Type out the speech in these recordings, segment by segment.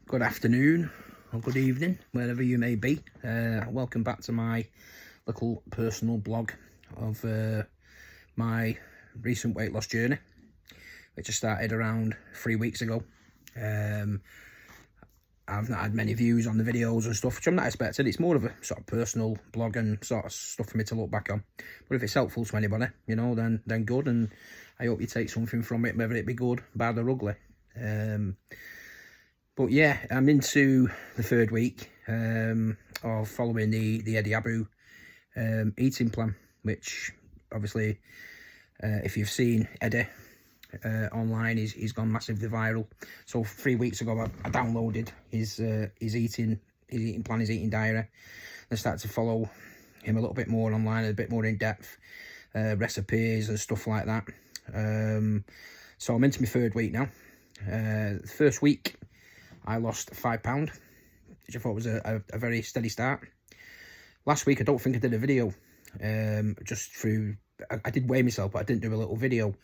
Good afternoon or good evening, wherever you may be. Welcome back to my little personal blog of my recent weight loss journey, which I started around 3 weeks ago. I've not had many views on the videos and stuff, which I'm not expecting. It's more of a sort of personal blog and sort of stuff for me to look back on. But if it's helpful to anybody, you know, then good, and I hope you take something from it, whether it be good, bad or ugly. But yeah, I'm into the third week of following the Eddie Abu eating plan, which obviously, if you've seen Eddie online, he's gone massively viral. So 3 weeks ago, I downloaded his eating plan, his eating diary, and started to follow him a little bit more online, a bit more in depth, recipes and stuff like that. So I'm into my third week now. The first week, I lost £5, which I thought was a very steady start. Last week, I don't think I did a video, just through, I did weigh myself, but I didn't do a little video.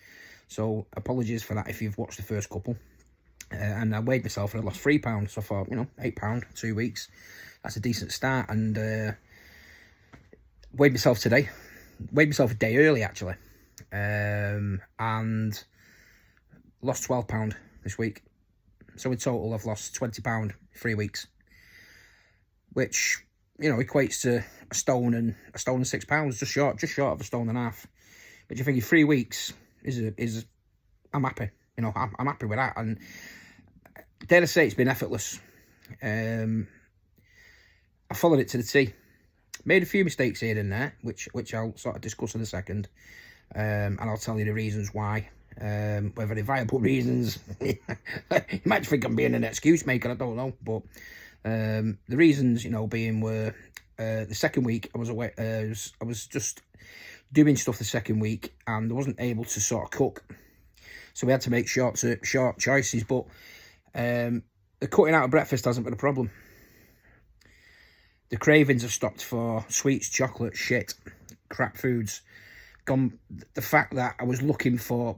So apologies for that if you've watched the first couple. And I weighed myself and I lost £3. So I thought, you know, £8, 2 weeks. That's a decent start. And weighed myself today. Weighed myself a day early, actually. And lost £12 this week. So in total, I've lost £20 3 weeks, which, you know, equates to a stone and £6, just short of a stone and a half. But you think 3 weeks is I'm happy, you know, I'm happy with that. And dare I say it's been effortless. I followed it to the T. Made a few mistakes here and there, which I'll sort of discuss in a second, and I'll tell you the reasons why. Whether they're viable reasons, you might think I'm being an excuse maker, I don't know, but the reasons, you know, being were the second week I was away. I was just doing stuff the second week, and I wasn't able to sort of cook, so we had to make short choices. But the cutting out of breakfast hasn't been a problem. The cravings have stopped for sweets, chocolate, shit, crap foods. Gone. The fact that I was looking for,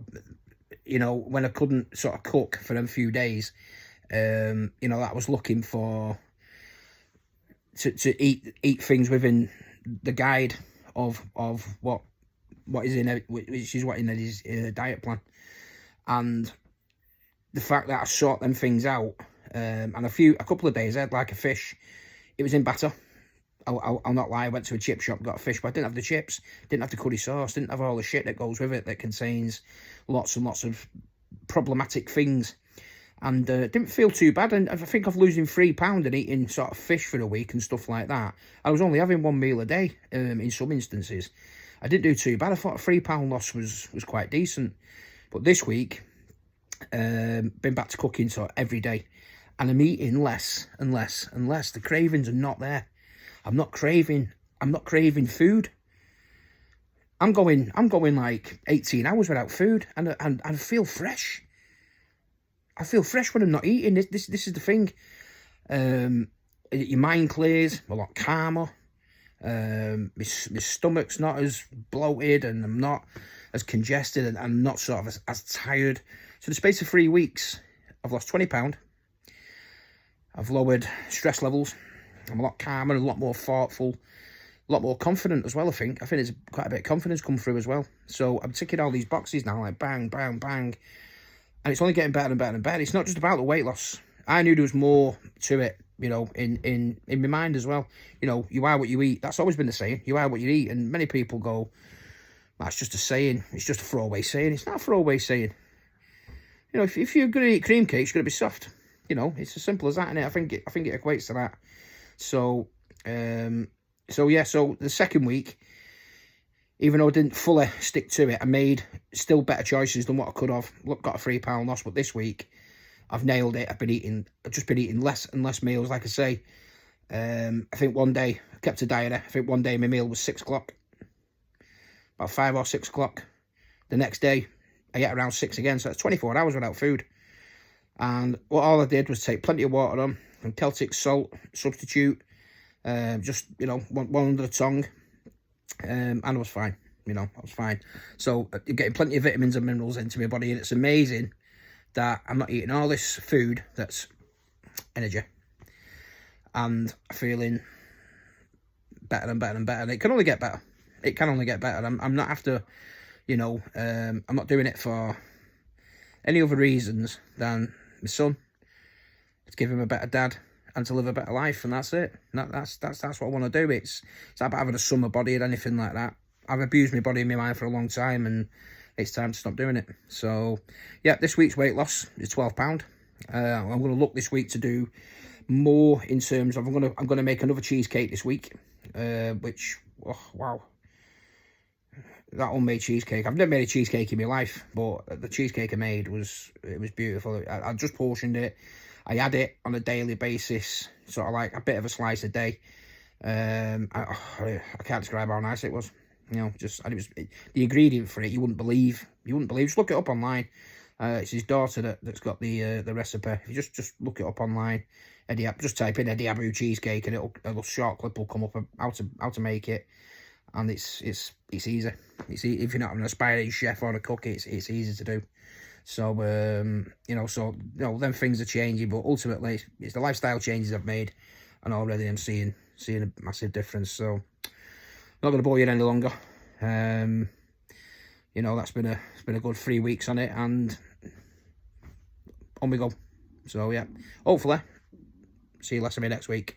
you know, when I couldn't sort of cook for them few days, you know, that I was looking for to eat things within the guide of what is in it, which is what in his diet plan. And the fact that I sort them things out, and a couple of days I had like a fish. It was in batter. I'll not lie, I went to a chip shop, got a fish, but I didn't have the chips, didn't have the curry sauce, didn't have all the shit that goes with it that contains lots and lots of problematic things. And didn't feel too bad. And I think of losing £3 and eating sort of fish for a week and stuff like that. I was only having one meal a day in some instances. I didn't do too bad. I thought a £3 loss was quite decent. But this week, been back to cooking sort of every day. And I'm eating less and less and less. The cravings are not there. I'm not craving food. I'm going like 18 hours without food, and I feel fresh. I feel fresh when I'm not eating. This is the thing. Your mind clears, a lot calmer. My stomach's not as bloated, and I'm not as congested, and I'm not sort of as tired. So in the space of 3 weeks, I've lost £20. I've lowered stress levels. I'm a lot calmer, a lot more thoughtful, a lot more confident as well, I think. There's quite a bit of confidence come through as well. So I'm ticking all these boxes now, like bang, bang, bang. And it's only getting better and better and better. It's not just about the weight loss. I knew there was more to it, you know, in my mind as well. You know, you are what you eat. That's always been the saying. You are what you eat. And many people go, that's just a saying. It's just a throwaway saying. It's not a throwaway saying. You know, if you're going to eat cream cake, it's going to be soft. You know, it's as simple as that, innit? I think it equates to that. So, yeah, so the second week, even though I didn't fully stick to it, I made still better choices than what I could have. Look, got a £3 loss, but this week, I've nailed it. I've just been eating less and less meals, like I say. I think one day, I kept a diary. I think one day my meal was 6 o'clock. About 5 or 6 o'clock. The next day, I ate around 6 again, so that's 24 hours without food. And all I did was take plenty of water on, and Celtic salt substitute, just, you know, one under the tongue, and I was fine. You know, I was fine. So getting plenty of vitamins and minerals into my body, and it's amazing that I'm not eating all this food that's energy, and feeling better and better and better. And it can only get better. It can only get better. I'm not after, you know, I'm not doing it for any other reasons than my son, to give him a better dad and to live a better life, and that's it. That's what I want to do. It's about having a summer body or anything like that. I've abused my body and my mind for a long time, and it's time to stop doing it. So yeah, this week's weight loss is £12. I'm going to look this week to do more in terms of, I'm gonna make another cheesecake this week, which, oh wow, that homemade cheesecake. I've never made a cheesecake in my life, but the cheesecake I made was beautiful. I just portioned it. I had it on a daily basis, sort of like a bit of a slice a day. I can't describe how nice it was. You know, and it was the ingredient for it. You wouldn't believe. Just look it up online. It's his daughter that's got the recipe. If you just look it up online, just type in Eddie Abu cheesecake, and a short clip will come up of how to make it. And it's easy. If you're not an aspiring chef or a cook, it's easy to do. So them things are changing, but ultimately it's the lifestyle changes I've made, and already I'm seeing a massive difference. So not going to bore you any longer. That's been a good 3 weeks on it, and on we go. So yeah, hopefully see you less of me next week.